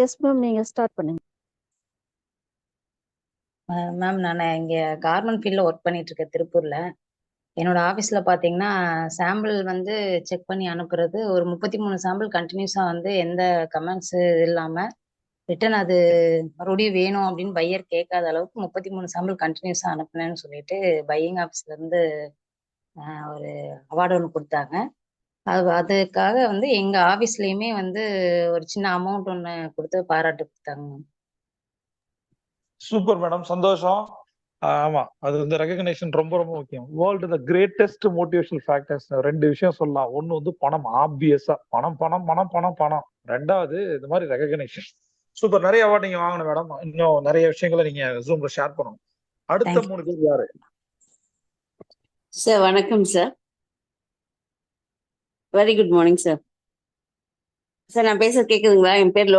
Yes ma'am, நீங்க start பண்ணுங்க. Ma'am நான் இங்கே கார்மெண்ட் ஃபீல்டில் ஒர்க் பண்ணிட்டு இருக்கேன் திருப்பூரில். என்னோட ஆஃபீஸில் பார்த்தீங்கன்னா சாம்பிள் வந்து செக் பண்ணி அனுப்புறது ஒரு 33 சாம்பிள் கண்டினியூஸாக வந்து எந்த கமெண்ட்ஸு இல்லாமல் ரிட்டன் அது மறுபடியும் வேணும் அப்படின்னு பையர் கேட்காத அளவுக்கு 33 சாம்பிள் கண்டினியூஸாக அனுப்புனேன்னு சொல்லிட்டு பையிங் ஆஃபீஸ்லேருந்து ஒரு அவார்டு ஒன்று கொடுத்தாங்க. அதுக்காக வந்து எங்கள் ஆஃபீஸ்லேயுமே வந்து ஒரு சின்ன அமௌண்ட் ஒன்று கொடுத்து பாராட்டு கொடுத்தாங்க மேம். சூப்பர் மேடம், சந்தோஷம். ஆமா, அது வந்து ரெகக்னேஷன் ரொம்ப ரொம்ப முக்கியம். World the greatest motivational factors ரெண்டு விஷயம் சொல்லலாம். ஒன்னு வந்து பணம், ஆப்வியஸா பணம் பணம் பணம் பணம் பணம். ரெண்டாவது இந்த மாதிரி ரெகக்னேஷன். சூப்பர், நிறைய அவார்டு நீங்க வாங்கணும் மேடம். இன்னும் நிறைய விஷயங்களை நீங்க ஜூம்ல ஷேர் பண்ணணும். அடுத்த தேங்க்யூ 3 பேர் யாரு? சார் வணக்கம் sir. Very good morning sir. Sir நான் பேசுறது கேக்குதுங்களா? என் பேர்